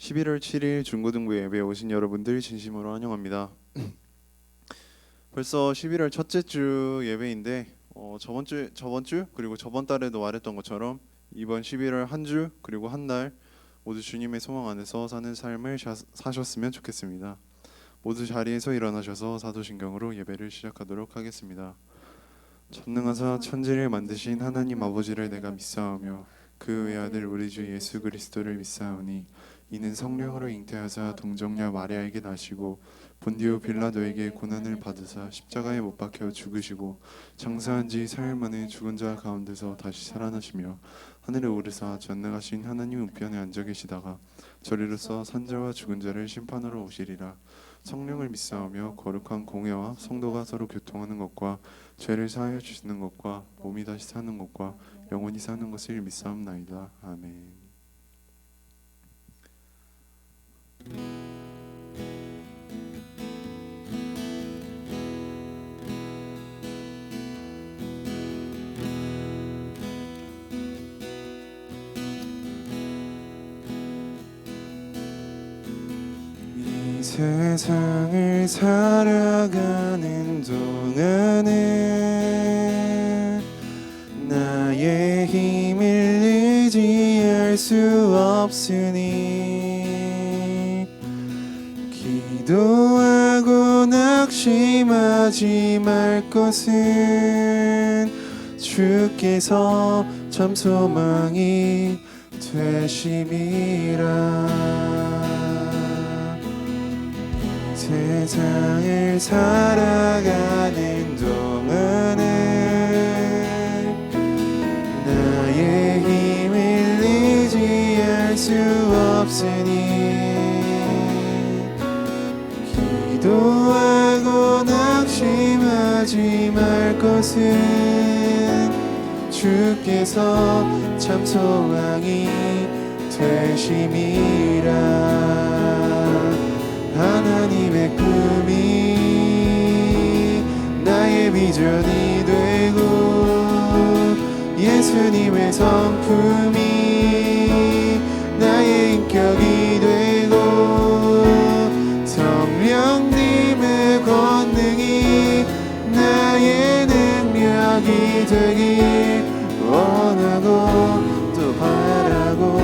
11월 7일 중고등부 예배에 오신 여러분들 진심으로 환영합니다. 벌써 11월 첫째 주 예배인데 저번 주 그리고 저번 달에도 말했던 것처럼 이번 11월 한 주 그리고 한 달 모두 주님의 소망 안에서 사는 삶을 사셨으면 좋겠습니다. 모두 자리에서 일어나셔서 사도신경으로 예배를 시작하도록 하겠습니다. 전능하사 천지를 만드신 하나님 아버지를 내가 믿사오며 그 외아들 우리 주 예수 그리스도를 믿사오니 이는 성령으로 잉태하사 동정녀 마리아에게 나시고 본디오 빌라도에게 고난을 받으사 십자가에 못 박혀 죽으시고 장사한 지 사흘 만에 죽은 자 가운데서 다시 살아나시며 하늘에 오르사 전능하신 하나님 우편에 앉아 계시다가 저리로서 산자와 죽은 자를 심판하러 오시리라. 성령을 믿사오며 거룩한 공회와 성도가 서로 교통하는 것과 죄를 사하여 주시는 것과 몸이 다시 사는 것과 영원히 사는 것을 믿사옵나이다. 아멘. 이 세상을 살아가는 동안에 나의 힘을 의지할 수 없으니 기도하고 낙심하지 말 것은 주께서 참 소망이 되심이라. 세상을 살아가는 동안에 나의 힘을 의지할 수 없으니 기도하고 낙심하지 말 것은 주께서 참 소망이 되심이라. 하나님의 꿈이 나의 비전이 되고 예수님의 성품이 나의 인격이 되고 성령님의 권능이 나의 능력이 되길 원하고 또 바라고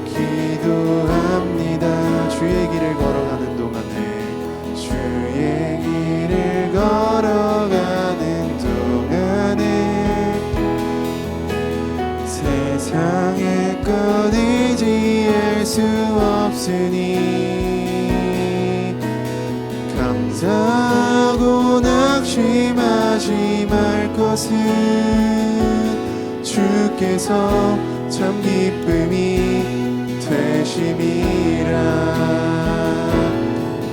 기도합니다. 주의 길을 걸어가는 동안에 주의 길을 걸어가는 동안에 세상의 것 의지할 수 없으니 감사하고 낙심하지 말 것은 주께서 참 기쁨이 되심이라.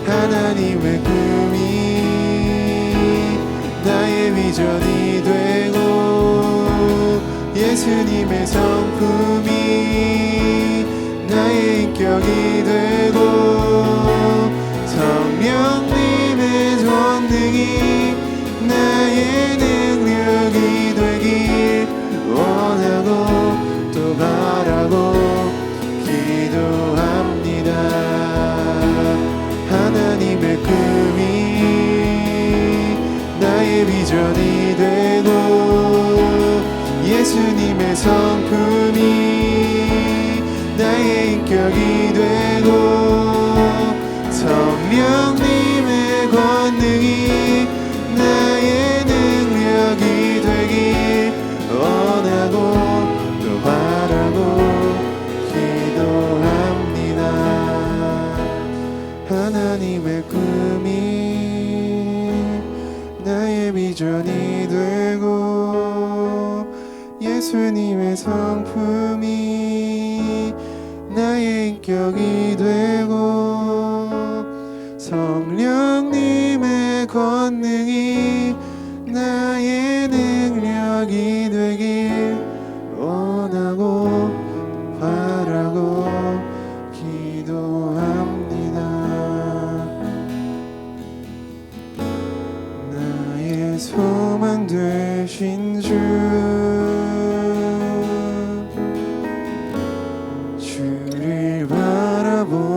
하나님의 꿈이 나의 비전이 되고 예수님의 성품이 나의 인격이 되고 성령님의 권능이 나의 능력이 되길 원하고 또 바라고 기도합니다. 하나님의 꿈이 나의 비전이 되고 예수님의 성품이 나의 인격이 되고 성령님의 권능이 나의 능력이 되길 원하고 또 바라고 기도합니다. 하나님의 꿈이 나의 비전이 되고 예수님의 성품이 나의 인격이 되고 성령님의 권능이 나의 능력이 되길 원하고 바라고 기도합니다. 나의 소망 되신 주 주를 바라보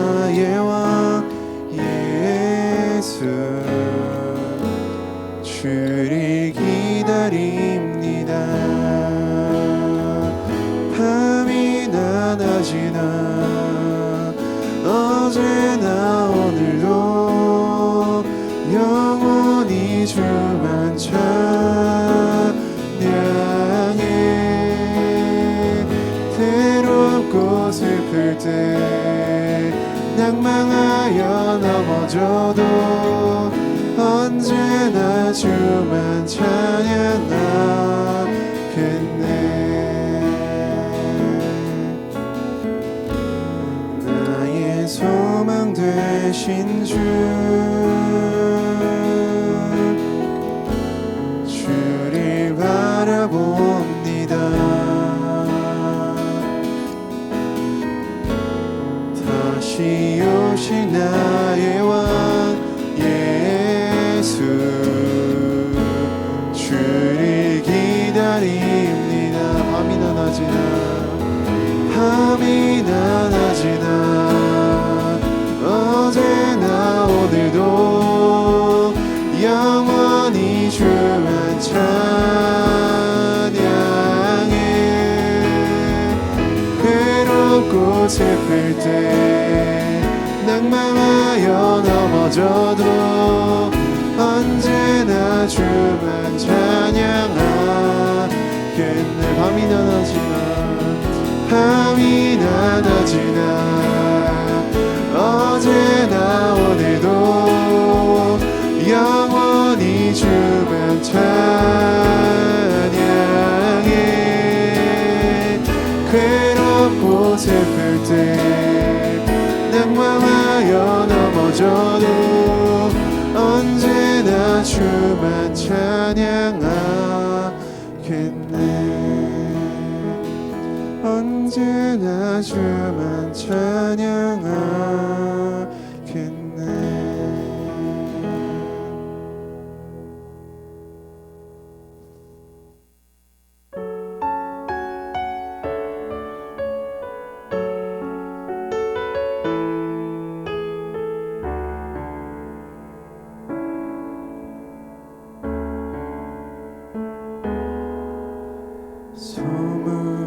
나의 왕 예수 주를 기다립니다. 밤이나 낮이나 어제나 오늘도 영원히 주만 찬양해. 괴롭고 슬플 때 낭망하여 넘어져도 언제나 주만 찬양하겠네. 나의 소망 되신 주 주를 바라봅니다. 다시 오실 나의 왕 예수 주를 기다립니다. 밤이나 낮이나 밤이나 낮이나 어제나 오늘도 영원히 주만 찬양해. 괴롭고 슬플 때 낭망하여 넘어져도 언제나 주만 찬양하겠네. 밤이나 낮이나 밤이나 낮이나 어제나 오늘도 영원히 주만 찬양해. 괴롭고 슬플 때 낭망하여 넘어져도 언제나 주만 찬양하겠네. 언제나 주만 찬양하겠네.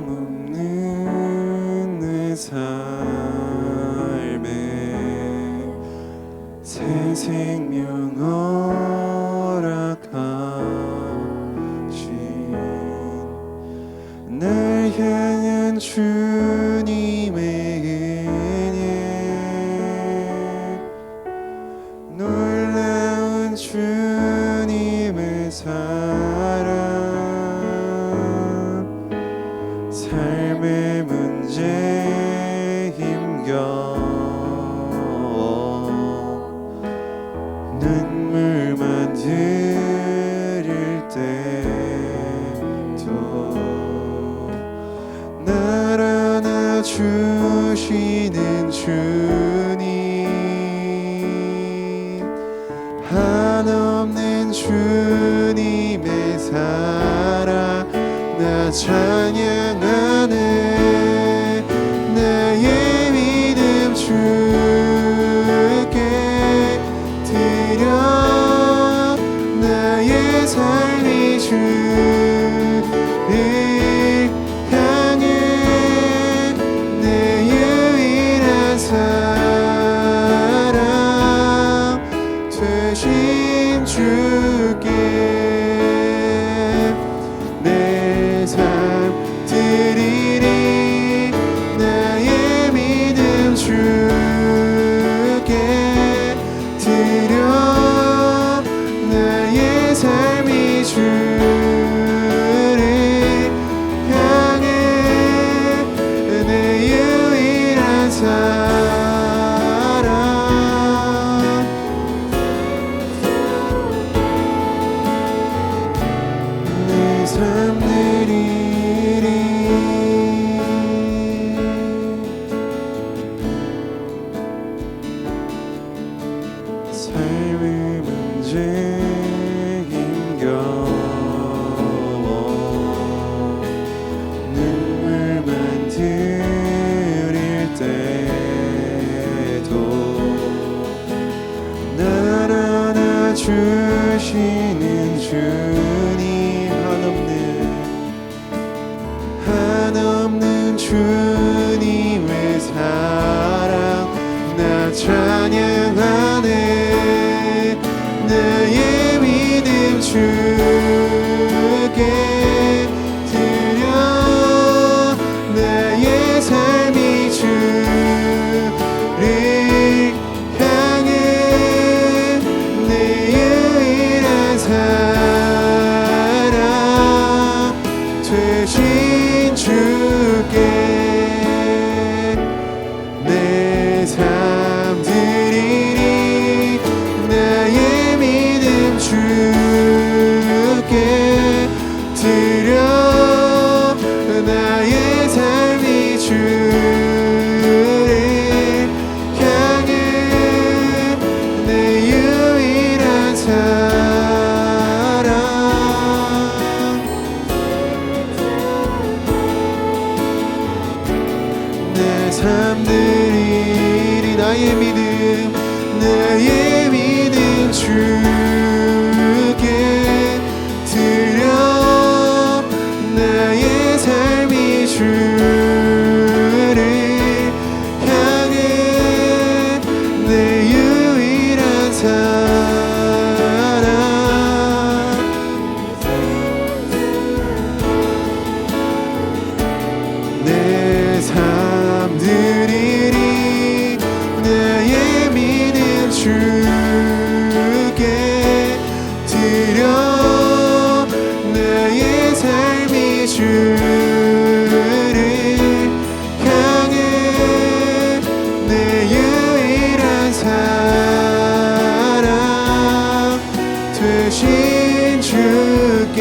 소망없는 내 삶에 새 생명 허락하신 날 향한 주님의 은혜 놀라운 주님의 사랑 삶의 문제 힘겨워 눈물만 흘릴 때도 날 안아주시는 주님 한없는 주님의 사랑 나 찬양하네. 나의 믿음 주께 드려 나의 삶이 주를 향해 내 유일한 사랑 되신 주께 내 삶 드려 주시는 주님, 한없는 주님의 사랑 나 찬양하네. 나의 믿음 주께 드려 나의 삶이 주를 향해 내 유일한 사랑 되신 주께 내 삶 드리리. 나의 믿음 주께 드려 나의 삶이 주를 향해 내 유일한 사랑 내 삶 드리리. 나의 믿음 주께 드려 나의 삶이 주를 향해 내 유일한 사랑 내 삶 드리리. 나의 믿음 주께 드려 나의 삶이 주를 향해 내 유일한 사랑 되신 주께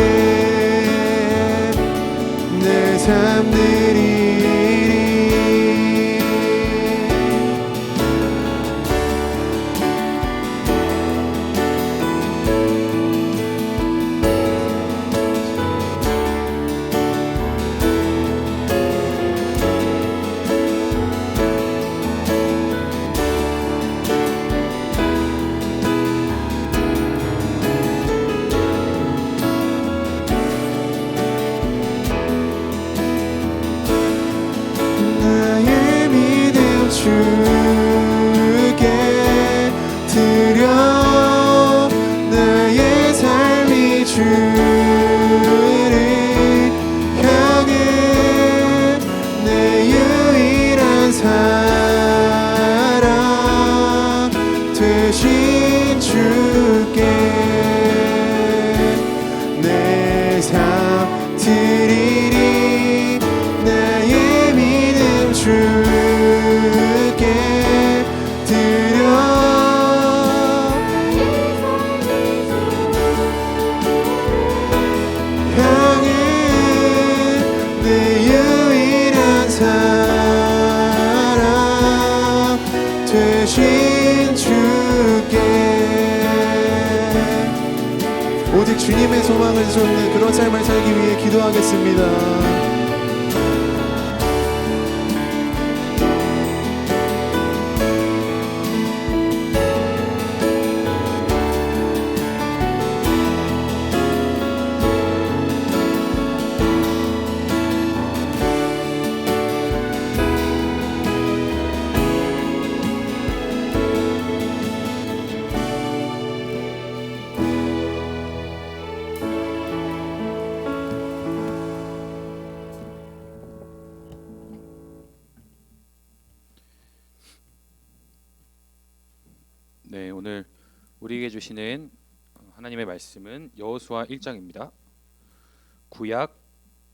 내 삶 드리리. 나의 믿음 주께 드려 나의 삶이 주를 향해 내 유일한 사랑 되신 주께 내 삶 드리리. 나의 믿음 주께 드려 향해 내 유일한 사랑 되신 주께 오직 주님의 소망을 쏟는 그런 삶을 살기 위해 기도하겠습니다. 네, 오늘 우리에게 주시는 하나님의 말씀은 여호수아 1장입니다. 구약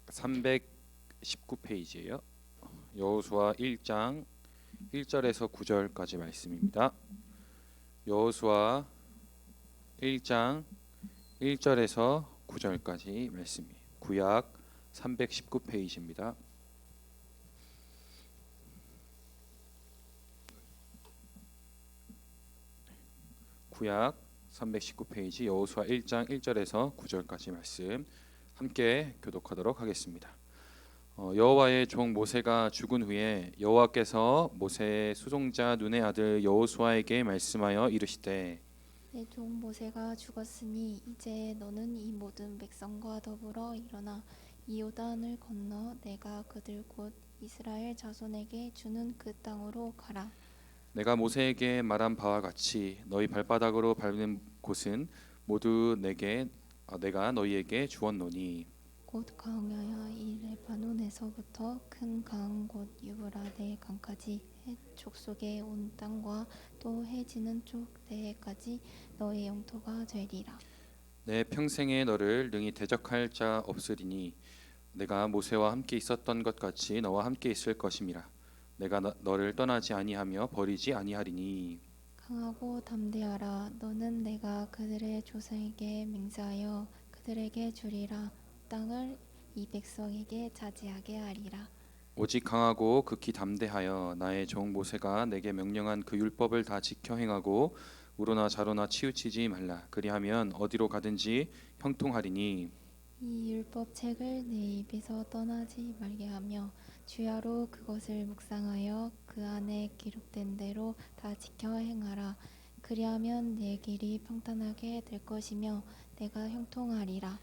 319페이지예요. 여호수아 1장 1절에서 9절까지 말씀입니다. 여호수아 1장 1절에서 9절까지 말씀이에요. 구약 319페이지입니다. 구약 319페이지 여호수아 1장 1절에서 9절까지 말씀 함께 교독하도록 하겠습니다. 여호와의 종 모세가 죽은 후에 여호와께서 모세의 수종자 눈의 아들 여호수아에게 말씀하여 이르시되 내 종 모세가 죽었으니 이제 너는 이 모든 백성과 더불어 일어나 이 요단을 건너 내가 그들 곧 이스라엘 자손에게 주는 그 땅으로 가라. 내가 모세에게 말한 바와 같이 너희 발바닥으로 밟는 곳은 모두 내가 너희에게 주었노니 곧 광야야 이 레바논에서부터 큰 강 곧 유브라데 강까지 해 족속의 온 땅과 또 해 지는 쪽 대해까지 너의 영토가 되리라. 내 평생에 너를 능히 대적할 자 없으리니 내가 모세와 함께 있었던 것 같이 너와 함께 있을 것임이라. 내가 너를 떠나지 아니하며 버리지 아니하리니. 강하고 담대하라. 너는 내가 그들의 조상에게 맹세하여 그들에게 주리라. 땅을 이 백성에게 차지하게 하리라. 오직 강하고 극히 담대하여 나의 종 모세가 내게 명령한 그 율법을 다 지켜 행하고 우로나 좌로나 치우치지 말라. 그리하면 어디로 가든지 형통하리니. 이 율법 책을 내 입에서 떠나지 말게 하며 주야로 그것을 묵상하여 그 안에 기록된 대로 다 지켜 행하라. 그리하면 내 길이 평탄하게 될 것이며 내가 형통하리라.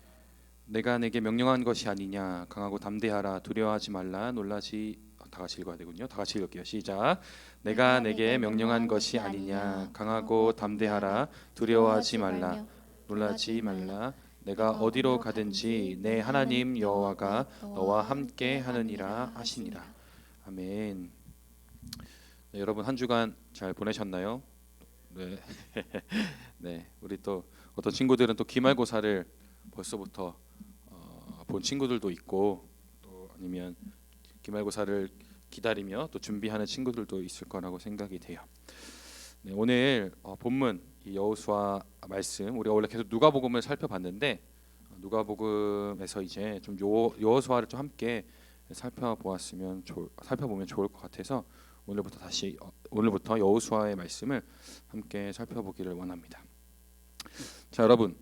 내가 내게 명령한 것이 아니냐. 강하고 담대하라. 두려워하지 말라. 놀라지. 다 같이 읽어야 되군요. 다 같이 읽을게요. 시작. 내가 내게 명령한 것이 아니냐. 강하고 담대하라. 두려워하지 말라. 놀라지 말라. 내가 어디로 가든지 내 하나님 여호와가 너와 함께 하느니라 하시니라. 아멘. 네, 여러분 한 주간 잘 보내셨나요? 네. 네, 우리 또 어떤 친구들은 또 기말고사를 벌써부터 본 친구들도 있고, 또 아니면 기말고사를 기다리며 또 준비하는 친구들도 있을 거라고 생각이 돼요. 네, 오늘 본문 이 여호수아 말씀, 우리가 원래 계속 누가복음을 살펴봤는데 누가복음에서 이제 좀 여호수아를 좀 함께 살펴보면 좋을 것 같아서 오늘부터 여호수아의 말씀을 함께 살펴보기를 원합니다. 자, 여러분,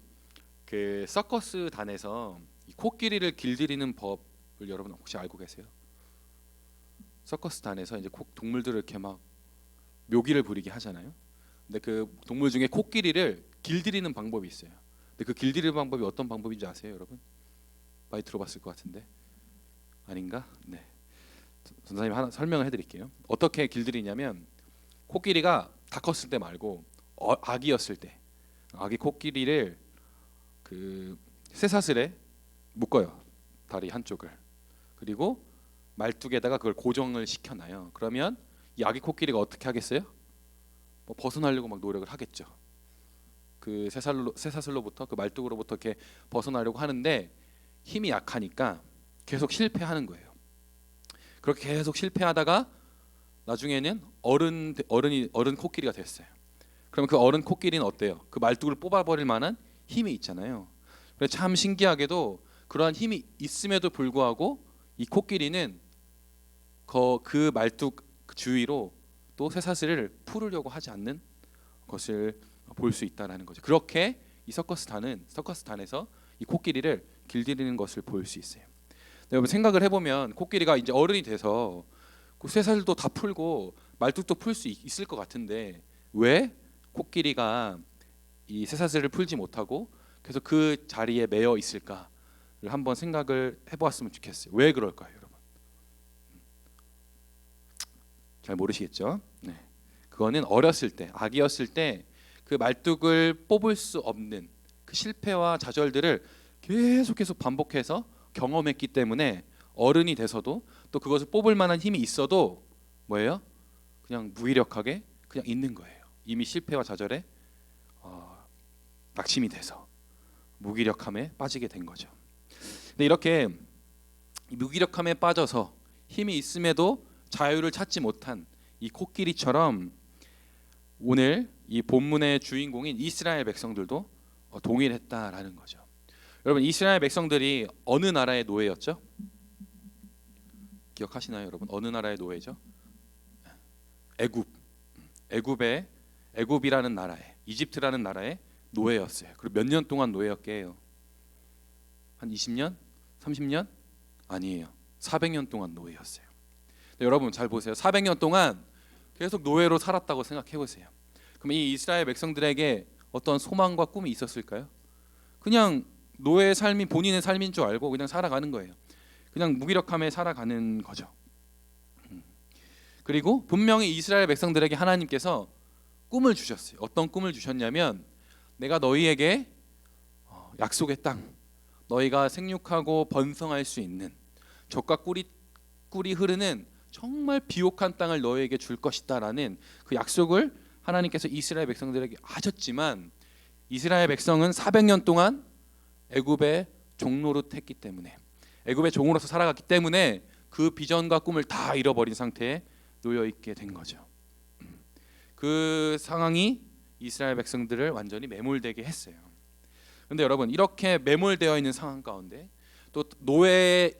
그 서커스 단에서 이 코끼리를 길들이는 법을 여러분 혹시 알고 계세요? 서커스 단에서 이제 동물들을 이렇게 막 묘기를 부리게 하잖아요. 근데 그 동물 중에 코끼리를 길들이는 방법이 있어요. 근데 그 길들이는 방법이 어떤 방법인지 아세요, 여러분? 많이 들어봤을 것 같은데 아닌가? 네, 선생님 하나 설명을 해드릴게요. 어떻게 길들이냐면 코끼리가 다 컸을 때 말고 아기였을 때 아기 코끼리를 그 쇠사슬에 묶어요. 다리 한쪽을. 그리고 말뚝에다가 그걸 고정을 시켜놔요. 그러면 이 아기 코끼리가 어떻게 하겠어요? 뭐 벗어나려고 막 노력을 하겠죠. 그 쇠사슬로부터 그 말뚝으로부터 이렇게 벗어나려고 하는데 힘이 약하니까 계속 실패하는 거예요. 그렇게 계속 실패하다가 나중에는 어른 코끼리가 됐어요. 그러면 그 어른 코끼리는 어때요? 그 말뚝을 뽑아버릴 만한 힘이 있잖아요. 그래서 참 신기하게도 그러한 힘이 있음에도 불구하고 이 코끼리는 그 말뚝 주위로 또 쇠사슬을 풀으려고 하지 않는 것을 볼 수 있다라는 거죠. 그렇게 이 서커스 단에서 이 코끼리를 길들이는 것을 볼 수 있어요. 여러분 생각을 해보면 코끼리가 이제 어른이 돼서 그 쇠사슬도 다 풀고 말뚝도 풀 수 있을 것 같은데 왜 코끼리가 이 쇠사슬을 풀지 못하고 계속 그 자리에 매여 있을까를 한번 생각을 해보았으면 좋겠어요. 왜 그럴까요, 여러분? 잘 모르시겠죠? 네, 그거는 어렸을 때, 아기였을 때 그 말뚝을 뽑을 수 없는 그 실패와 좌절들을 계속 반복해서 경험했기 때문에 어른이 돼서도 또 그것을 뽑을 만한 힘이 있어도 뭐예요? 그냥 무기력하게 그냥 있는 거예요. 이미 실패와 좌절에 낙심이 돼서 무기력함에 빠지게 된 거죠. 근데 이렇게 무기력함에 빠져서 힘이 있음에도 자유를 찾지 못한 이 코끼리처럼 오늘 이 본문의 주인공인 이스라엘 백성들도 동일했다라는 거죠. 여러분 이스라엘 백성들이 어느 나라의 노예였죠? 기억하시나요, 여러분? 어느 나라의 노예죠? 애굽이라는 나라에, 이집트라는 나라의 노예였어요. 그리고 몇 년 동안 노예였게요? 한 20년? 30년? 아니에요. 400년 동안 노예였어요. 여러분 잘 보세요. 400년 동안 계속 노예로 살았다고 생각해 보세요. 그럼 이 이스라엘 백성들에게 어떤 소망과 꿈이 있었을까요? 그냥 노예의 삶이 본인의 삶인 줄 알고 그냥 살아가는 거예요. 그냥 무기력함에 살아가는 거죠. 그리고 분명히 이스라엘 백성들에게 하나님께서 꿈을 주셨어요. 어떤 꿈을 주셨냐면 내가 너희에게 약속의 땅, 너희가 생육하고 번성할 수 있는 젖과 꿀이 흐르는 정말 비옥한 땅을 너희에게 줄 것이다라는 그 약속을 하나님께서 이스라엘 백성들에게 하셨지만 이스라엘 백성은 400년 동안 애굽의 종노릇했기 때문에 애굽의 종으로서 살아갔기 때문에 그 비전과 꿈을 다 잃어버린 상태에 놓여 있게 된 거죠. 그 상황이 이스라엘 백성들을 완전히 매몰되게 했어요. 그런데 여러분 이렇게 매몰되어 있는 상황 가운데 또 노예의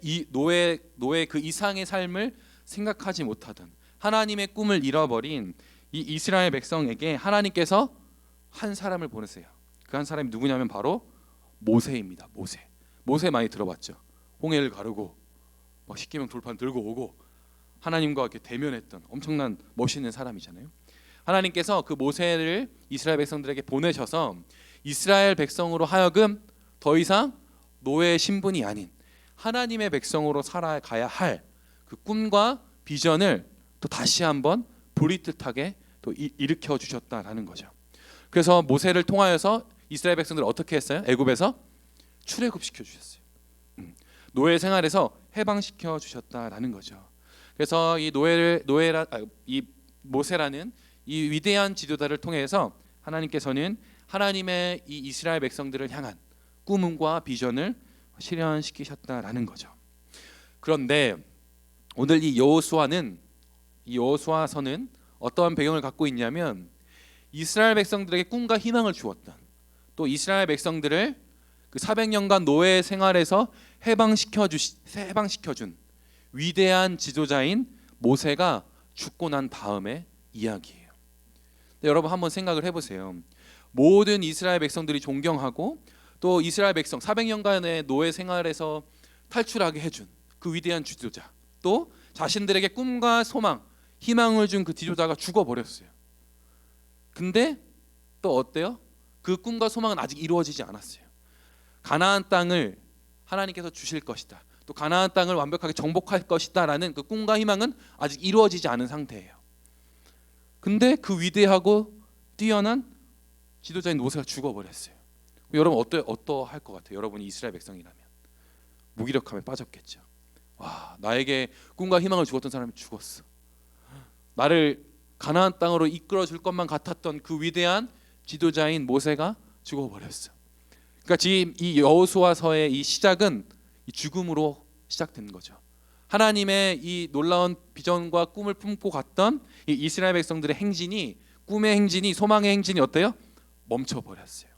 그 이상의 삶을 생각하지 못하던 하나님의 꿈을 잃어버린 이 이스라엘 백성에게 하나님께서 한 사람을 보내세요. 그 한 사람이 누구냐면 바로 모세입니다. 모세 많이 들어봤죠. 홍해를 가르고 막 십계명 돌판 들고 오고 하나님과 이렇게 대면했던 엄청난 멋있는 사람이잖아요. 하나님께서 그 모세를 이스라엘 백성들에게 보내셔서 이스라엘 백성으로 하여금 더 이상 노예의 신분이 아닌 하나님의 백성으로 살아가야 할 그 꿈과 비전을 또 다시 한번 불이듯하게 또 일으켜 주셨다라는 거죠. 그래서 모세를 통하여서 이스라엘 백성들을 어떻게 했어요? 애굽에서 출애굽시켜 주셨어요. 노예 생활에서 해방시켜 주셨다라는 거죠. 그래서 이 이 모세라는 이 위대한 지도자를 통해서 하나님께서는 하나님의 이 이스라엘 백성들을 향한 꿈과 비전을 실현시키셨다라는 거죠. 그런데 오늘 이 여호수아서는 어떠한 배경을 갖고 있냐면 이스라엘 백성들에게 꿈과 희망을 주었던 또 이스라엘 백성들을 그 400년간 노예 생활에서 해방시켜준 위대한 지도자인 모세가 죽고 난 다음의 이야기예요. 여러분 한번 생각을 해보세요. 모든 이스라엘 백성들이 존경하고 또 이스라엘 백성 400년간의 노예 생활에서 탈출하게 해준 그 위대한 지도자, 또 자신들에게 꿈과 소망, 희망을 준 그 지도자가 죽어버렸어요. 근데 또 어때요? 그 꿈과 소망은 아직 이루어지지 않았어요. 가나안 땅을 하나님께서 주실 것이다, 또 가나안 땅을 완벽하게 정복할 것이다라는 그 꿈과 희망은 아직 이루어지지 않은 상태예요. 근데 그 위대하고 뛰어난 지도자인 모세가 죽어버렸어요. 여러분 어떠할 것 같아요? 여러분이 이스라엘 백성이라면 무기력함에 빠졌겠죠. 와, 나에게 꿈과 희망을 주었던 사람이 죽었어. 나를 가나안 땅으로 이끌어 줄 것만 같았던 그 위대한 지도자인 모세가 죽어버렸어. 그러니까 지금 이 여호수아서의 이 시작은 이 죽음으로 시작된 거죠. 하나님의 이 놀라운 비전과 꿈을 품고 갔던 이 이스라엘 백성들의 행진이, 꿈의 행진이, 소망의 행진이 어때요? 멈춰버렸어요.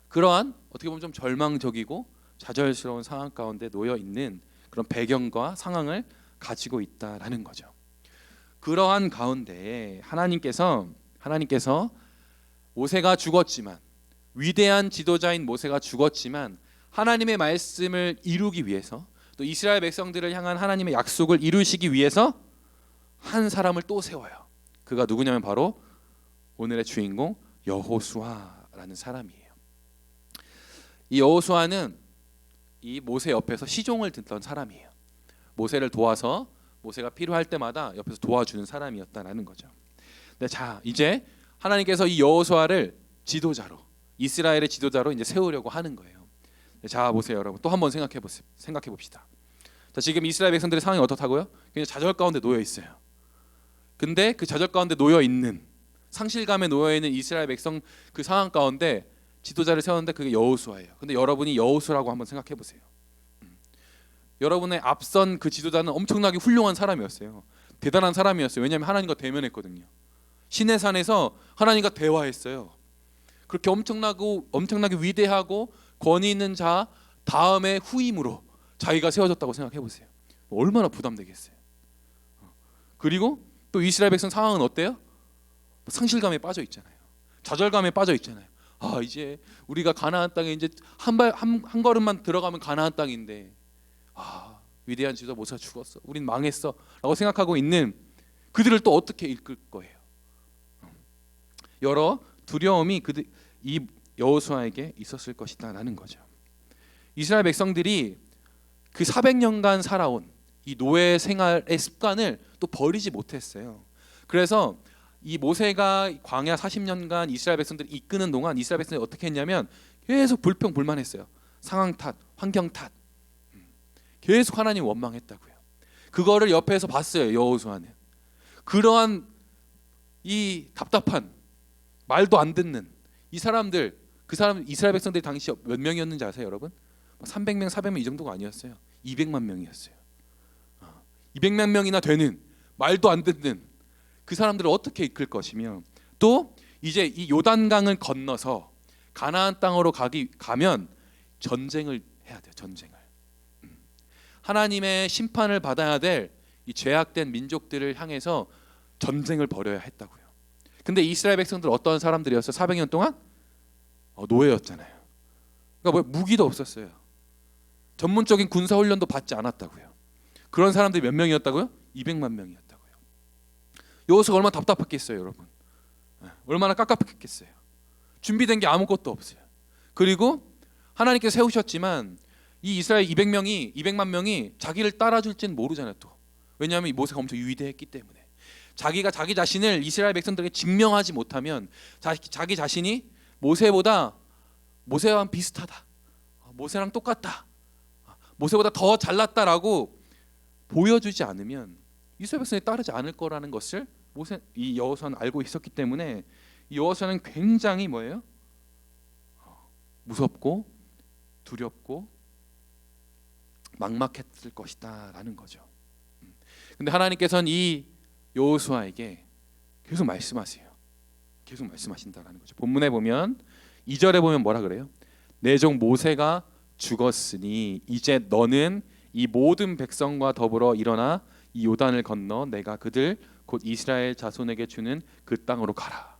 그러한 어떻게 보면 좀 절망적이고 좌절스러운 상황 가운데 놓여 있는 그런 배경과 상황을 가지고 있다라는 거죠. 그러한 가운데 하나님께서 모세가 죽었지만, 위대한 지도자인 모세가 죽었지만 하나님의 말씀을 이루기 위해서, 또 이스라엘 백성들을 향한 하나님의 약속을 이루시기 위해서 한 사람을 또 세워요. 그가 누구냐면 바로 오늘의 주인공 여호수아라는 사람이에요. 이 여호수아는 이 모세 옆에서 시종을 듣던 사람이에요. 모세를 도와서 모세가 필요할 때마다 옆에서 도와주는 사람이었다라는 거죠. 네, 자 이제 하나님께서 이 여호수아를 지도자로, 이스라엘의 지도자로 이제 세우려고 하는 거예요. 네, 자 보세요 여러분, 또 한번 생각해 봅시다. 자, 지금 이스라엘 백성들의 상황이 어떻다고요? 그냥 좌절 가운데 놓여 있어요. 근데 그 좌절 가운데 놓여 있는, 상실감에 놓여 있는 이스라엘 백성 그 상황 가운데 지도자를 세웠는데 그게 여호수아예요. 근데 여러분이 여호수아라고 한번 생각해 보세요. 여러분의 앞선 그 지도자는 엄청나게 훌륭한 사람이었어요. 대단한 사람이었어요. 왜냐하면 하나님과 대면했거든요. 시내산에서 하나님과 대화했어요. 그렇게 엄청나게 위대하고 권위 있는 자 다음에 후임으로 자기가 세워졌다고 생각해 보세요. 얼마나 부담되겠어요. 그리고 또 이스라엘 백성 상황은 어때요? 상실감에 빠져 있잖아요. 좌절감에 빠져 있잖아요. 아, 이제 우리가 가나안 땅에 이제 한 걸음만 들어가면 가나안 땅인데, 아, 위대한 지도자 모세가 죽었어, 우린 망했어 라고 생각하고 있는 그들을 또 어떻게 이끌 거예요? 여러 두려움이 이 여호수아에게 있었을 것이다라는 거죠. 이스라엘 백성들이 그 400년간 살아온 이 노예 생활의 습관을 또 버리지 못했어요. 그래서 이 모세가 광야 40년간 이스라엘 백성들을 이끄는 동안 이스라엘 백성들이 어떻게 했냐면 계속 불평불만했어요. 상황 탓, 환경 탓. 계속 하나님 원망했다고요. 그거를 옆에서 봤어요. 여호수아는. 그러한 이 답답한 말도 안 듣는 이 사람들, 이스라엘 백성들이 당시 몇 명이었는지 아세요, 여러분? 300명, 400명 이 정도가 아니었어요. 200만 명이었어요. 200만 명이나 되는 말도 안 듣는 그 사람들을 어떻게 이끌 것이며, 또 이제 이 요단강을 건너서 가나안 땅으로 가면 전쟁을 해야 돼요. 전쟁을. 하나님의 심판을 받아야 될 이 죄악된 민족들을 향해서 전쟁을 벌여야 했다고요. 근데 이스라엘 백성들 어떤 사람들이었어요? 400년 동안 노예였잖아요. 그러니까 무기도 없었어요. 전문적인 군사 훈련도 받지 않았다고요. 그런 사람들이 몇 명이었다고요? 200만 명이었다고요. 여호수아가 얼마나 답답했겠어요, 여러분. 얼마나 깝깝했겠어요. 준비된 게 아무것도 없어요. 그리고 하나님께서 세우셨지만 이 이스라엘 200만 명이 자기를 따라줄지는 모르잖아요. 또 왜냐하면 이 모세가 엄청 위대했기 때문에. 자기가 자기 자신을 이스라엘 백성들에게 증명하지 못하면 자기 자신이 모세와 비슷하다, 모세랑 똑같다, 모세보다 더 잘났다라고 보여주지 않으면 이스라엘 백성이 따르지 않을 거라는 것을 이 여호수아는 알고 있었기 때문에 이 여호수아는 굉장히 뭐예요? 무섭고 두렵고 막막했을 것이다라는 거죠. 근데 하나님께서는 이 여호수아에게 계속 말씀하세요. 계속 말씀하신다라는 거죠. 본문에 보면 2절에 보면 뭐라 그래요? 내 종 모세가 죽었으니 이제 너는 이 모든 백성과 더불어 일어나 이 요단을 건너 내가 그들 곧 이스라엘 자손에게 주는 그 땅으로 가라.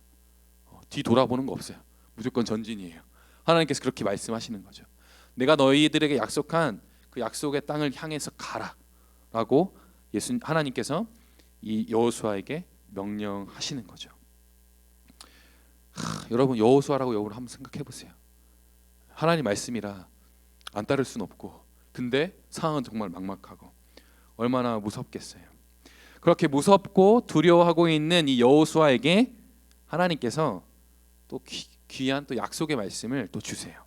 뒤 돌아보는 거 없어요. 무조건 전진이에요. 하나님께서 그렇게 말씀하시는 거죠. 내가 너희들에게 약속한 그 약속의 땅을 향해서 가라라고 하나님께서 이 여호수아에게 명령하시는 거죠. 여러분, 여호수아라고 여러분 한번 생각해 보세요. 하나님 말씀이라 안 따를 수는 없고, 근데 상황은 정말 막막하고 얼마나 무섭겠어요. 그렇게 무섭고 두려워하고 있는 이 여호수아에게 하나님께서 또 귀한 또 약속의 말씀을 또 주세요.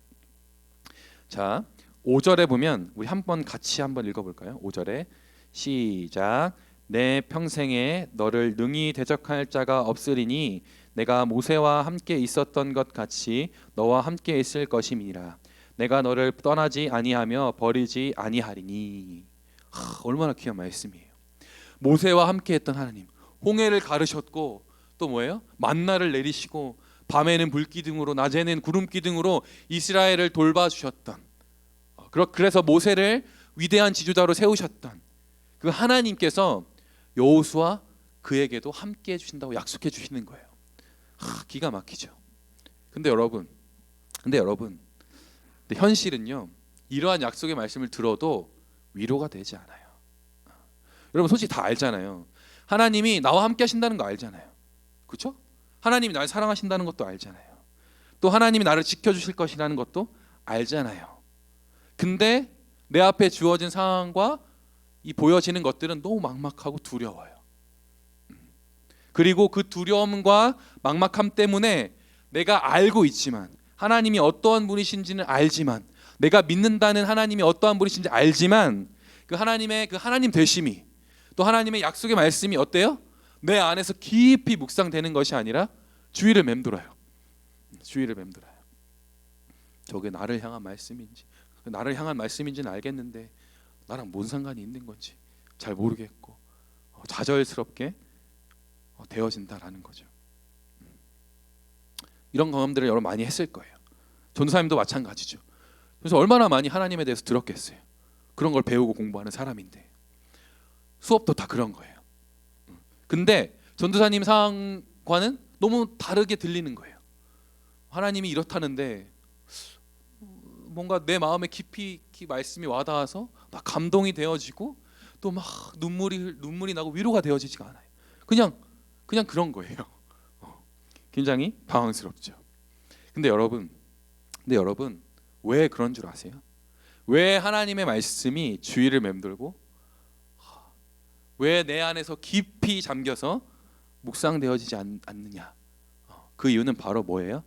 자, 5절에 보면 우리 같이 한번 읽어볼까요? 5절에 시작. 내 평생에 너를 능히 대적할 자가 없으리니 내가 모세와 함께 있었던 것 같이 너와 함께 있을 것임이니라. 내가 너를 떠나지 아니하며 버리지 아니하리니. 얼마나 귀한 말씀이에요. 모세와 함께 했던 하나님, 홍해를 가르셨고 또 뭐예요? 만나를 내리시고 밤에는 불기둥으로 낮에는 구름기둥으로 이스라엘을 돌봐주셨던, 그래서 모세를 위대한 지도자로 세우셨던 그 하나님께서 여호수아 그에게도 함께 해주신다고 약속해 주시는 거예요. 기가 막히죠. 근데 여러분 현실은요, 이러한 약속의 말씀을 들어도 위로가 되지 않아요. 여러분 솔직히 다 알잖아요. 하나님이 나와 함께 하신다는 거 알잖아요. 그렇죠? 하나님이 나를 사랑하신다는 것도 알잖아요. 또 하나님이 나를 지켜주실 것이라는 것도 알잖아요. 근데 내 앞에 주어진 상황과 이 보여지는 것들은 너무 막막하고 두려워요. 그리고 그 두려움과 막막함 때문에 내가 알고 있지만, 하나님이 어떠한 분이신지는 알지만, 내가 믿는다는 하나님이 어떠한 분이신지 알지만, 그 하나님의 그 하나님 되심이, 또 하나님의 약속의 말씀이 어때요? 내 안에서 깊이 묵상되는 것이 아니라 주위를 맴돌아요. 주위를 맴돌아요. 저게 나를 향한 말씀인지, 나를 향한 말씀인지는 알겠는데 나랑 뭔 상관이 있는 건지 잘 모르겠고 좌절스럽게 되어진다라는 거죠. 이런 경험들을 여러분 많이 했을 거예요. 전도사님도 마찬가지죠. 그래서 얼마나 많이 하나님에 대해서 들었겠어요. 그런 걸 배우고 공부하는 사람인데 수업도 다 그런 거예요. 근데 전도사님 상황과는 너무 다르게 들리는 거예요. 하나님이 이렇다는데 뭔가 내 마음에 깊이 말씀이 와닿아서 막 감동이 되어지고 또 막 눈물이 나고 위로가 되어지지가 않아요. 그냥 그런 거예요. 굉장히 당황스럽죠. 근데 여러분 왜 그런 줄 아세요? 왜 하나님의 말씀이 주위를 맴돌고 왜 내 안에서 깊이 잠겨서 묵상되어지지 않느냐? 그 이유는 바로 뭐예요?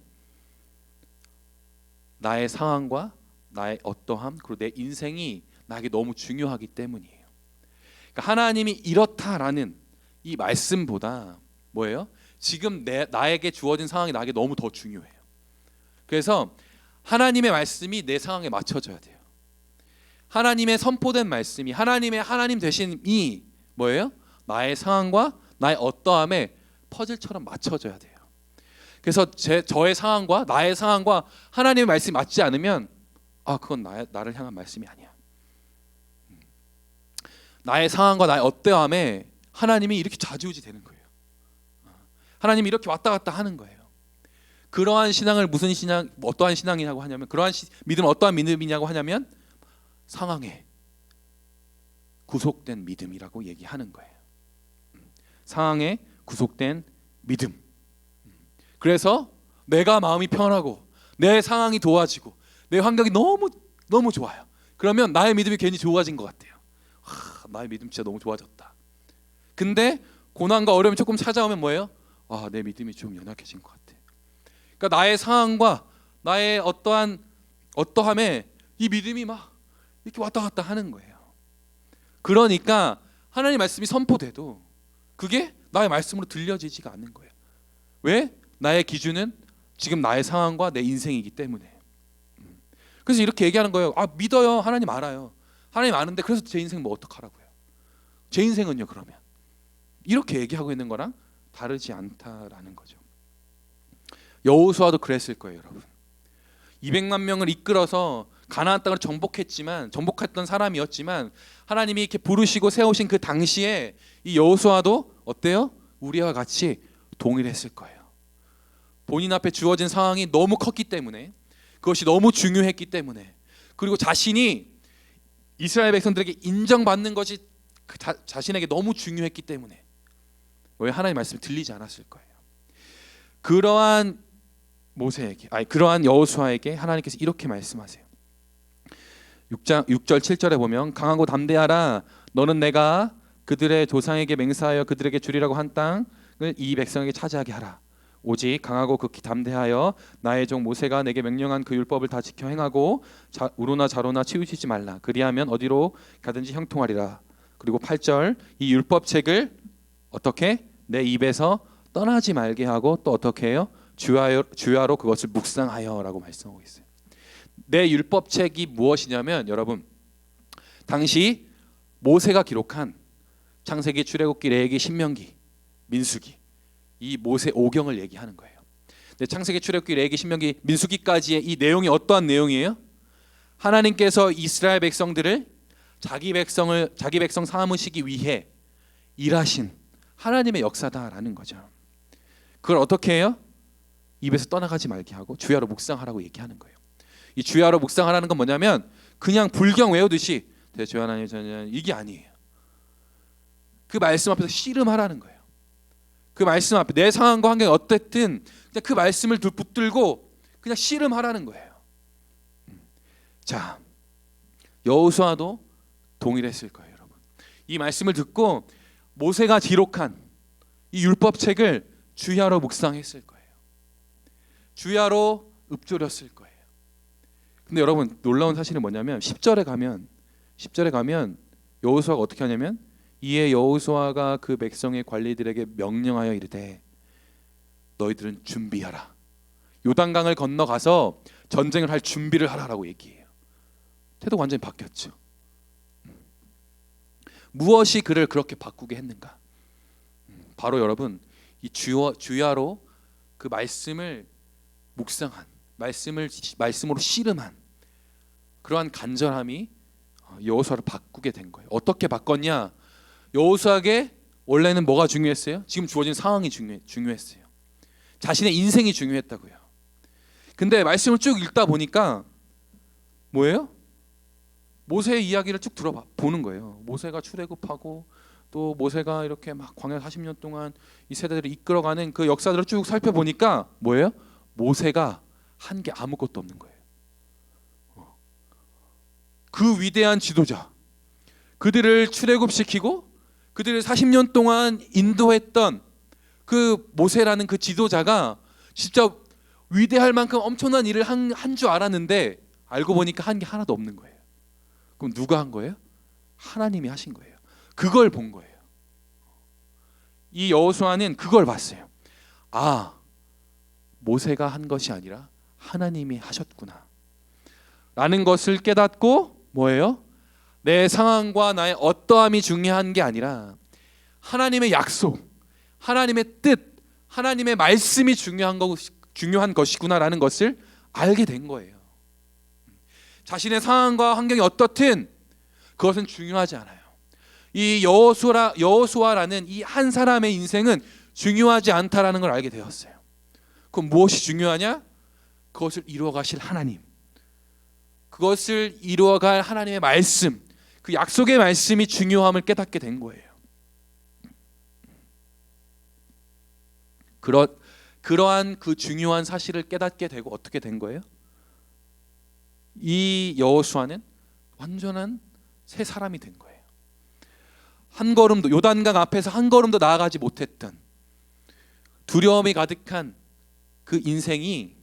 나의 상황과 나의 어떠함 그리고 내 인생이 나에게 너무 중요하기 때문이에요. 그러니까 하나님이 이렇다라는 이 말씀보다 뭐예요? 지금 나에게 주어진 상황이 나에게 너무 더 중요해요. 그래서 하나님의 말씀이 내 상황에 맞춰져야 돼요. 하나님의 선포된 말씀이 하나님 되심이 뭐예요? 나의 상황과 나의 어떠함에 퍼즐처럼 맞춰져야 돼요. 그래서 저의 상황과 나의 상황과 하나님의 말씀이 맞지 않으면 그건 나를 향한 말씀이 아니야. 나의 상황과 나의 어떠함에 하나님이 이렇게 좌지우지 되는 거예요. 하나님이 이렇게 왔다 갔다 하는 거예요. 그러한 신앙을 무슨 신앙, 어떠한 신앙이냐고 하냐면 그러한 믿음은 어떠한 믿음이냐고 하냐면 상황에 구속된 믿음이라고 얘기하는 거예요. 상황에 구속된 믿음. 그래서 내가 마음이 편하고 내 상황이 도와지고 내 환경이 너무 좋아요. 그러면 나의 믿음이 괜히 좋아진 것 같아요. 나의 믿음 진짜 너무 좋아졌다. 근데 고난과 어려움이 조금 찾아오면 뭐예요? 내 믿음이 좀 연약해진 것 같아. 그러니까 나의 상황과 나의 어떠함에 이 믿음이 막 이렇게 왔다 갔다 하는 거예요. 그러니까 하나님 말씀이 선포돼도 그게 나의 말씀으로 들려지지가 않는 거예요. 왜? 나의 기준은 지금 나의 상황과 내 인생이기 때문에. 그래서 이렇게 얘기하는 거예요. 믿어요. 하나님 알아요. 하나님 아는데 그래서 제 인생 뭐 어떡하라고요? 제 인생은요 그러면? 이렇게 얘기하고 있는 거랑 다르지 않다라는 거죠. 여호수아도 그랬을 거예요, 여러분. 200만 명을 이끌어서 가나안 땅을 정복했던 사람이었지만 하나님이 이렇게 부르시고 세우신 그 당시에 이 여호수아도 어때요? 우리와 같이 동일했을 거예요. 본인 앞에 주어진 상황이 너무 컸기 때문에 그것이 너무 중요했기 때문에 그리고 자신이 이스라엘 백성들에게 인정받는 것이 자신에게 너무 중요했기 때문에 왜 하나님의 말씀이 들리지 않았을 거예요. 그러한 그러한 여호수아에게 하나님께서 이렇게 말씀하세요. 6절 7절에 보면 강하고 담대하라 너는 내가 그들의 조상에게 맹세하여 그들에게 주리라고 한 땅을 이 백성에게 차지하게 하라. 오직 강하고 극히 담대하여 나의 종 모세가 내게 명령한 그 율법을 다 지켜 행하고 우로나 좌로나 치우치지 말라. 그리하면 어디로 가든지 형통하리라. 그리고 8절 이 율법책을 어떻게 내 입에서 떠나지 말게 하고 또 어떻게 해요? 주야로 그것을 묵상하여라고 말씀하고 있어요. 내 율법책이 무엇이냐면 여러분 당시 모세가 기록한 창세기, 출애굽기, 레위기, 신명기, 민수기 이 모세 5경을 얘기하는 거예요. 근데 창세기, 출애굽기, 레위기, 신명기, 민수기까지의 이 내용이 어떠한 내용이에요? 하나님께서 이스라엘 백성들을 자기 백성 삼으시기 위해 일하신 하나님의 역사다라는 거죠. 그걸 어떻게 해요? 입에서 떠나가지 말게 하고 주야로 묵상하라고 얘기하는 거예요. 이 주야로 묵상하라는 건 뭐냐면 그냥 불경 외우듯이 대주 하나님 저는 이게 아니에요. 그 말씀 앞에서 씨름하라는 거예요. 그 말씀 앞에 내 상황과 환경이 어땠든 그냥 그 말씀을 붙들고 그냥 씨름하라는 거예요. 자, 여호수아도 동일했을 거예요, 여러분. 이 말씀을 듣고 모세가 기록한 이 율법책을 주야로 묵상했을 거예요. 주야로 읊조렸을 거예요. 근데 여러분 놀라운 사실은 뭐냐면 10절에 가면 여호수아가 어떻게 하냐면 이에 여호수아가 그 백성의 관리들에게 명령하여 이르되 너희들은 준비하라. 요단강을 건너가서 전쟁을 할 준비를 하라라고 얘기해요. 태도가 완전히 바뀌었죠. 무엇이 그를 그렇게 바꾸게 했는가? 바로 여러분 이 주야로 그 말씀을 묵상한 말씀으로 씨름한 그러한 간절함이 여호수아를 바꾸게 된 거예요. 어떻게 바꿨냐? 여호수아에게 원래는 뭐가 중요했어요? 지금 주어진 상황이 중요했어요. 자신의 인생이 중요했다고요. 근데 말씀을 쭉 읽다 보니까 뭐예요? 모세의 이야기를 쭉 들어보는 거예요. 모세가 출애굽하고 또 모세가 이렇게 막 광야 40년 동안 이 세대들을 이끌어가는 그 역사들을 쭉 살펴보니까 뭐예요? 모세가 한 게 아무것도 없는 거예요. 그 위대한 지도자, 그들을 출애굽시키고 그들을 40년 동안 인도했던 그 모세라는 그 지도자가 진짜 위대할 만큼 엄청난 일을 한 줄 알았는데 알고 보니까 한 게 하나도 없는 거예요. 그럼 누가 한 거예요? 하나님이 하신 거예요. 그걸 본 거예요. 이 여호수아는 그걸 봤어요. 아, 모세가 한 것이 아니라 하나님이 하셨구나 라는 것을 깨닫고 뭐예요? 내 상황과 나의 어떠함이 중요한 게 아니라 하나님의 약속, 하나님의 뜻, 하나님의 말씀이 중요한 것이구나라는 것을 알게 된 거예요. 자신의 상황과 환경이 어떻든 그것은 중요하지 않아요. 이 여호수아라는 이 한 사람의 인생은 중요하지 않다라는 걸 알게 되었어요. 그럼 무엇이 중요하냐? 그것을 이루어가실 하나님, 그것을 이루어갈 하나님의 말씀, 그 약속의 말씀이 중요함을 깨닫게 된 거예요. 그러한 그 중요한 사실을 깨닫게 되고 어떻게 된 거예요? 이 여호수아는 완전한 새 사람이 된 거예요. 한 걸음도, 요단강 앞에서 한 걸음도 나아가지 못했던 두려움이 가득한 그 인생이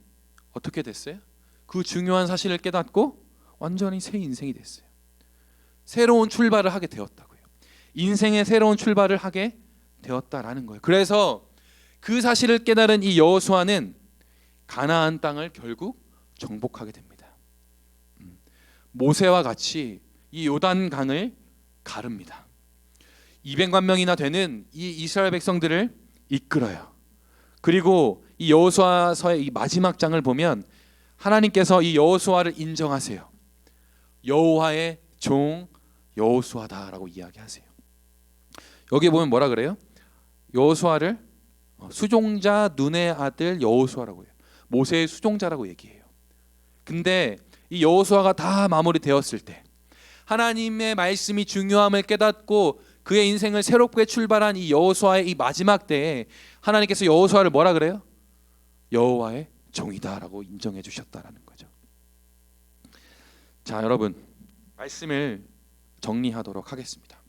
어떻게 됐어요? 그 중요한 사실을 깨닫고 완전히 새 인생이 됐어요. 새로운 출발을 하게 되었다고요. 인생의 새로운 출발을 하게 되었다라는 거예요. 그래서 그 사실을 깨달은 이 여호수아는 가나안 땅을 결국 정복하게 됩니다. 모세와 같이 이 요단강을 가릅니다. 200만 명이나 되는 이 이스라엘 백성들을 이끌어요. 그리고 이 여호수아서의 이 마지막 장을 보면 하나님께서 이 여호수아를 인정하세요. 여호와의 종 여호수아다라고 이야기하세요. 여기 보면 뭐라 그래요? 여호수아를 수종자 눈의 아들 여호수아라고 해요. 모세의 수종자라고 얘기해요. 근데 이 여호수아가 다 마무리되었을 때 하나님의 말씀이 중요함을 깨닫고 그의 인생을 새롭게 출발한 이 여호수아의 이 마지막 때에 하나님께서 여호수아를 뭐라 그래요? 여호와의 종이다라고 인정해 주셨다라는 거죠. 자, 여러분 말씀을 정리하도록 하겠습니다.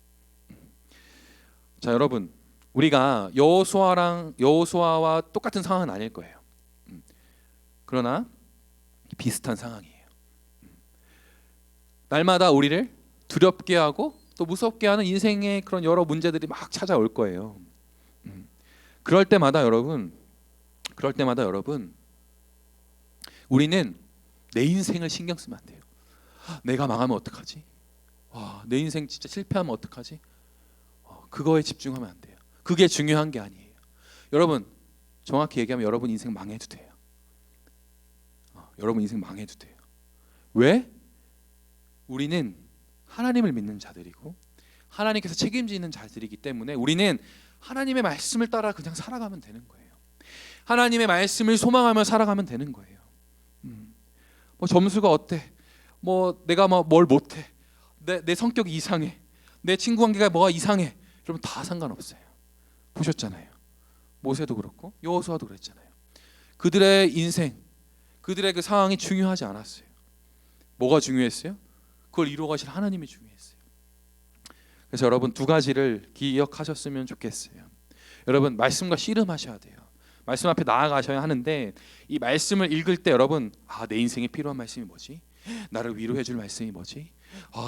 자, 여러분 우리가 여호수아와 똑같은 상황은 아닐 거예요. 그러나 비슷한 상황이에요. 날마다 우리를 두렵게 하고 또 무섭게 하는 인생의 그런 여러 문제들이 막 찾아올 거예요. 그럴 때마다 여러분 우리는 내 인생을 신경 쓰면 안 돼요. 내가 망하면 어떡하지? 내 인생 진짜 실패하면 어떡하지? 그거에 집중하면 안 돼요. 그게 중요한 게 아니에요. 여러분 정확히 얘기하면 여러분 인생 망해도 돼요. 여러분 인생 망해도 돼요. 왜? 우리는 하나님을 믿는 자들이고 하나님께서 책임지는 자들이기 때문에 우리는 하나님의 말씀을 따라 그냥 살아가면 되는 거예요. 하나님의 말씀을 소망하며 살아가면 되는 거예요. 뭐 점수가 어때? 뭐 내가 뭘 못해? 내 성격이 이상해. 내 친구 관계가 뭐가 이상해. 여러분 다 상관없어요. 보셨잖아요. 모세도 그렇고 여호수아도 그랬잖아요. 그들의 인생, 그들의 그 상황이 중요하지 않았어요. 뭐가 중요했어요? 그걸 이루어가실 하나님이 중요했어요. 그래서 여러분 두 가지를 기억하셨으면 좋겠어요. 여러분 말씀과 씨름하셔야 돼요. 말씀 앞에 나아가셔야 하는데 이 말씀을 읽을 때 여러분 내 인생에 필요한 말씀이 뭐지? 나를 위로해 줄 말씀이 뭐지?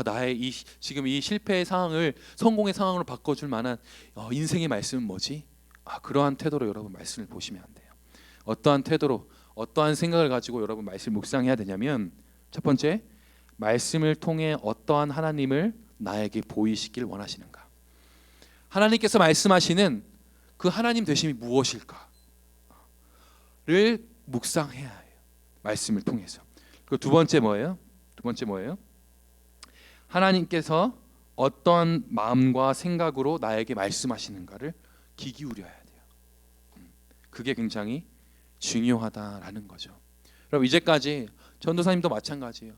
나의 지금 이 실패의 상황을 성공의 상황으로 바꿔줄 만한 인생의 말씀은 뭐지? 그러한 태도로 여러분 말씀을 보시면 안 돼요. 어떠한 태도로 어떠한 생각을 가지고 여러분 말씀을 묵상해야 되냐면 첫 번째, 말씀을 통해 어떠한 하나님을 나에게 보이시길 원하시는가? 하나님께서 말씀하시는 그 하나님 되심이 무엇일까를 묵상해야 해요. 말씀을 통해서. 그리고 두 번째 뭐예요? 하나님께서 어떤 마음과 생각으로 나에게 말씀하시는가를 귀 기울여야 돼요. 그게 굉장히 중요하다라는 거죠. 여러분 이제까지 전도사님도 마찬가지예요.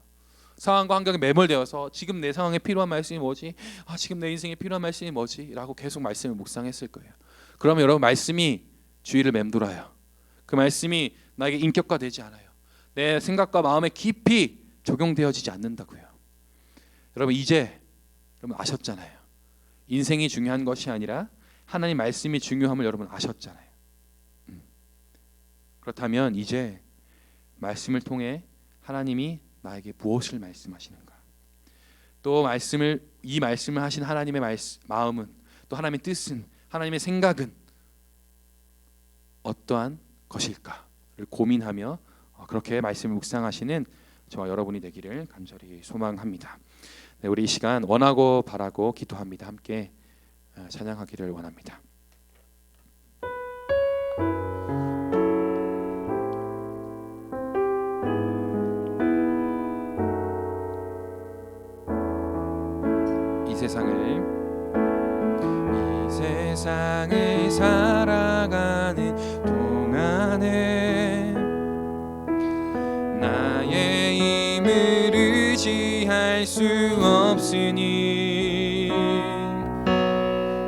상황과 환경에 매몰되어서 지금 내 상황에 필요한 말씀이 뭐지? 지금 내 인생에 필요한 말씀이 뭐지? 라고 계속 말씀을 묵상했을 거예요. 그러면 여러분 말씀이 주위를 맴돌아요. 그 말씀이 나에게 인격화되지 않아요. 내 생각과 마음에 깊이 적용되어지지 않는다고요. 여러분 이제 여러분 아셨잖아요. 인생이 중요한 것이 아니라 하나님 말씀이 중요함을 여러분 아셨잖아요. 그렇다면 이제 말씀을 통해 하나님이 나에게 무엇을 말씀하시는가? 또 이 말씀을 하신 하나님의 마음은, 또 하나님의 뜻은, 하나님의 생각은 어떠한 것일까를 고민하며 그렇게 말씀을 묵상하시는 저와 여러분이 되기를 간절히 소망합니다. 네, 우리 이 시간 원하고 바라고 기도합니다. 함께 찬양하기를 원합니다. 이 세상을 살아가는 동안에 나의 힘을 의지할 수 없으니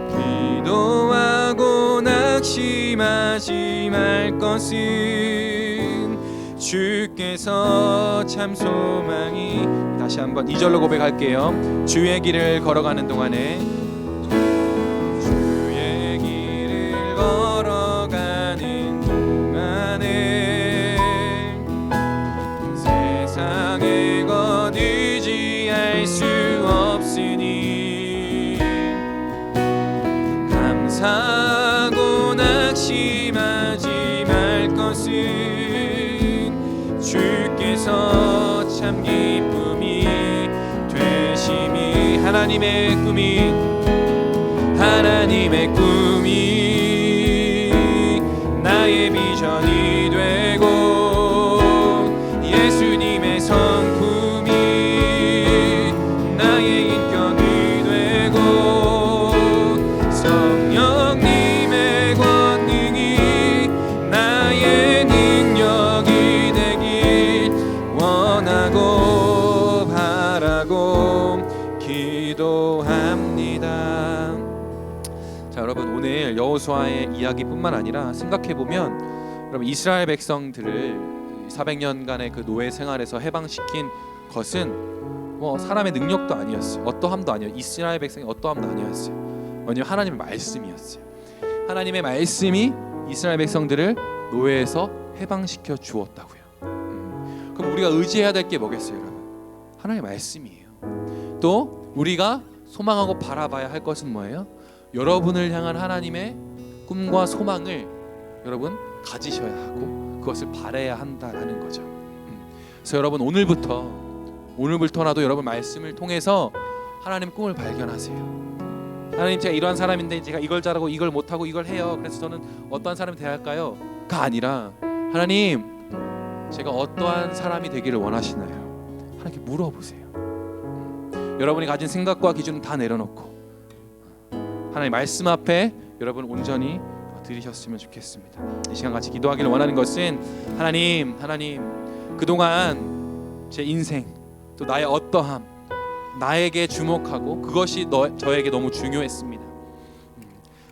기도하고 낙심하지 말 것은 주께서 참 소망이. 다시 한번 2절로 고백할게요. 주의 길을 걸어가는 동안에 세상에 것 의지할 수 없으니 감사하고 낙심하지 말 것은 주께서 참 기쁨이 되심이. 하나님의 꿈이 나의 비전이 되고 예수님의 성품이 나의 인격이 되고 성령님의 권능이 나의 능력이 되길 원하고 바라고 기도합니다. 자, 여러분 오늘 여호수아의 이야기뿐만 아니라 생각해보면 여러분 이스라엘 백성들을 400년간의 그 노예 생활에서 해방시킨 것은 뭐 사람의 능력도 아니었어요. 어떠함도 아니었어요. 이스라엘 백성이 어떠함도 아니었어요. 왜냐하면 하나님의 말씀이었어요. 하나님의 말씀이 이스라엘 백성들을 노예에서 해방시켜 주었다고요. 그럼 우리가 의지해야 될 게 뭐겠어요, 여러분? 하나님의 말씀이에요. 또 우리가 소망하고 바라봐야 할 것은 뭐예요? 여러분을 향한 하나님의 꿈과 소망을 여러분 가지셔야 하고 그것을 바라야 한다라는 거죠. 그래서 여러분 오늘부터라도 여러분 말씀을 통해서 하나님의 꿈을 발견하세요. 하나님, 제가 이러한 사람인데 제가 이걸 잘하고 이걸 못하고 이걸 해요. 그래서 저는 어떠한 사람이 되어야 할까요? 가 아니라 하나님, 제가 어떠한 사람이 되기를 원하시나요? 하나님께 물어보세요. 여러분이 가진 생각과 기준은 다 내려놓고 하나님 말씀 앞에 여러분 온전히 드리셨으면 좋겠습니다. 이 시간 같이 기도하기를 원하는 것은 하나님 그동안 제 인생 또 나의 어떠함 나에게 주목하고 그것이 저에게 너무 중요했습니다.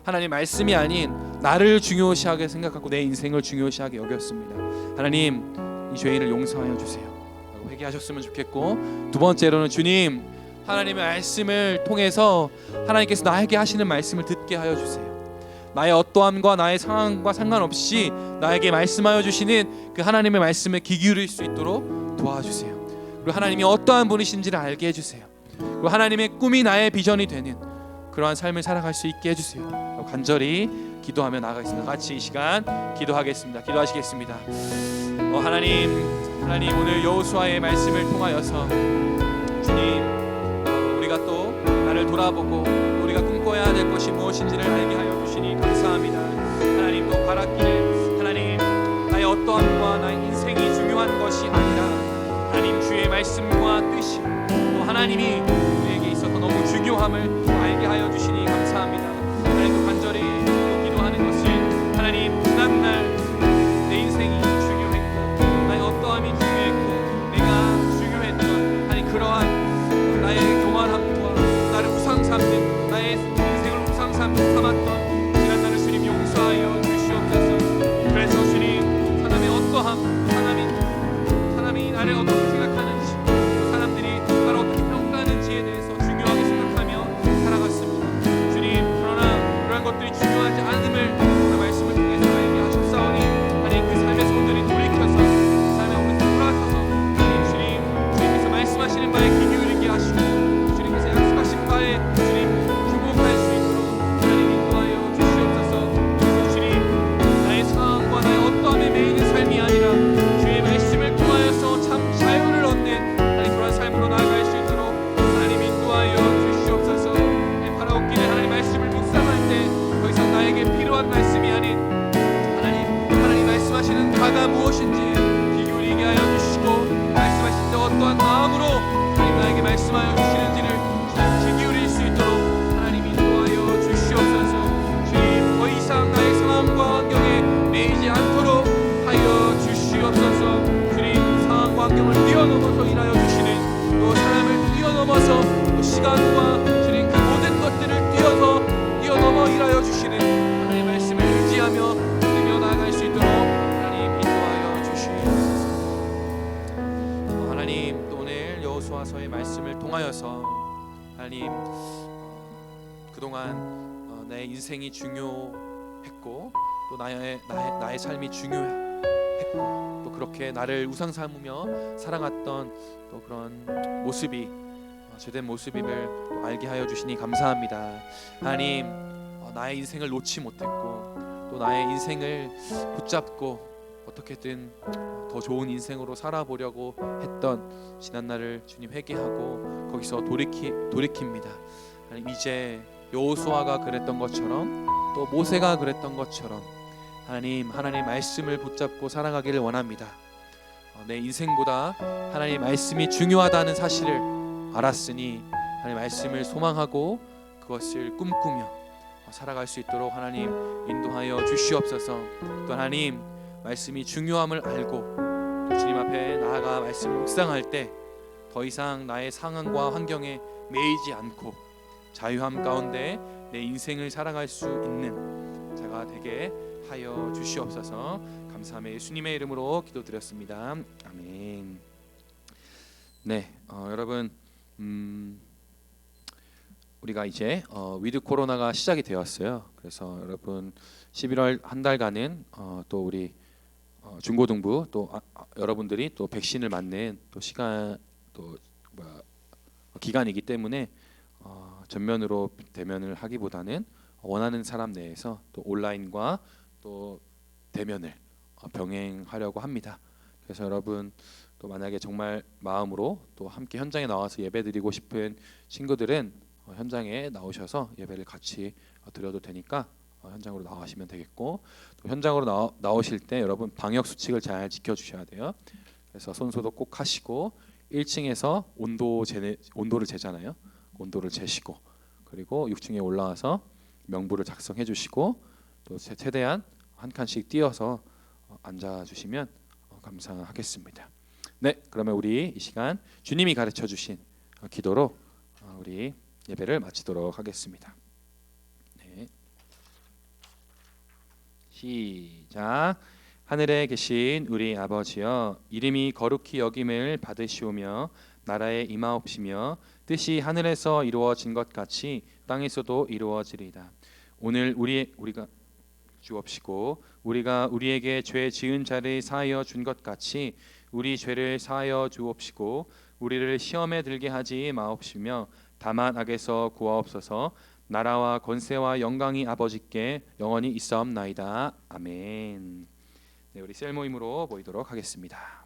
하나님 말씀이 아닌 나를 중요시하게 생각하고 내 인생을 중요시하게 여겼습니다. 하나님 이 죄인을 용서하여 주세요 라고 회개하셨으면 좋겠고, 두 번째로는 주님 하나님의 말씀을 통해서 하나님께서 나에게 하시는 말씀을 듣게 하여 주세요. 나의 어떠함과 나의 상황과 상관없이 나에게 말씀하여 주시는 그 하나님의 말씀에 귀 기울일 수 있도록 도와주세요. 그리고 하나님이 어떠한 분이신지를 알게 해주세요. 그리고 하나님의 꿈이 나의 비전이 되는 그러한 삶을 살아갈 수 있게 해주세요. 간절히 기도하며 나아가겠습니다. 같이 이 시간 기도하겠습니다. 기도하시겠습니다. 하나님 오늘 여호수아의 말씀을 통하여서 주님 우리가 또 나를 돌아보고 우리가 꿈꿔야 될 것이 무엇인지를 알게 하여 주시니 감사합니다. 하나님 또 바랐기를 하나님 나의 어떠함과 나의 인생이 중요한 것이 아니라 하나님 주의 말씀과 뜻이 또 하나님이 우리에게 있어서 너무 중요함을 알게 하여 주시니 감사합니다. 하나님 또 간절히 기도하는 것이 하나님 지난날 내 인생이 중요했고 나의 어떠함이 중요했고 내가 중요했던 하나님 무엇인지 귀 기울이게 하여 주시고 말씀하실 때 어떠한 마음으로 하나님 나에게 말씀하여 주시는지를 귀 기울일 수 있도록 하나님 인도하여 주시옵소서. 주님 더 이상 나의 상황과 환경에 매이지 않도록 하여 주시옵소서. 주님 상황과 환경을 뛰어넘어서 일하여 주시는 또 사람을 뛰어넘어서 또 시간과 주님 그 모든 것들을 뛰어넘어 일하여 주시는 하나님의 말씀을 의지하며 믿으며 나아갈 수 있도록 하나님 인도하여 주시옵소서. 하나님 또 오늘 여호수아서의 말씀을 통하여서 하나님 그동안 내 인생이 중요했고 또 나의 삶이 중요했고 또 그렇게 나를 우상 삼으며 살아갔던 또 그런 모습이 죄된 모습임을 또 알게 하여 주시니 감사합니다. 하나님 나의 인생을 놓지 못했고 또 나의 인생을 붙잡고 어떻게든 더 좋은 인생으로 살아보려고 했던 지난날을 주님 회개하고 거기서 돌이킵니다. 하나님 이제 여호수아가 그랬던 것처럼 또 모세가 그랬던 것처럼 하나님 말씀을 붙잡고 살아가기를 원합니다. 내 인생보다 하나님 말씀이 중요하다는 사실을 알았으니 하나님 말씀을 소망하고 그것을 꿈꾸며 살아갈 수 있도록 하나님 인도하여 주시옵소서. 또 하나님 말씀이 중요함을 알고 주님 앞에 나아가 말씀을 묵상할 때 더 이상 나의 상황과 환경에 매이지 않고 자유함 가운데 내 인생을 살아갈 수 있는 자가 되게 하여 주시옵소서. 감사함의 예수님의 이름으로 기도드렸습니다. 아멘. 네, 여러분 우리가 이제 위드 코로나가 시작이 되었어요. 그래서 여러분 11월 한 달간은 또 우리 중고등부 또 여러분들이 또 백신을 맞는 또 시간 또 기간이기 때문에 전면으로 대면을 하기보다는 원하는 사람 내에서 또 온라인과 또 대면을 병행하려고 합니다. 그래서 여러분 또 만약에 정말 마음으로 또 함께 현장에 나와서 예배드리고 싶은 친구들은 현장에 나오셔서 예배를 같이 드려도 되니까 현장으로 나가시면 되겠고 또 현장으로 나오실 때 여러분 방역 수칙을 잘 지켜주셔야 돼요. 그래서 손 소독 꼭 하시고 1층에서 온도를 재잖아요. 온도를 재시고 그리고 6층에 올라와서 명부를 작성해 주시고 또 최대한 한 칸씩 띄어서 앉아주시면 감사하겠습니다. 네, 그러면 우리 이 시간 주님이 가르쳐 주신 기도로 우리 예배를 마치도록 하겠습니다. 네. 시작. 하늘에 계신 우리 아버지여, 이름이 거룩히 여김을 받으시오며 나라에 임하옵시며 뜻이 하늘에서 이루어진 것 같이 땅에서도 이루어지리이다. 오늘 우리가 주옵시고 우리가 우리에게 죄 지은 자를 사하여 준 것 같이 우리 죄를 사하여 주옵시고 우리를 시험에 들게 하지 마옵시며 다만 악에서 구하옵소서. 나라와 권세와 영광이 아버지께 영원히 있사옵나이다. 아멘. 네, 우리 셀 모임으로 모이도록 하겠습니다.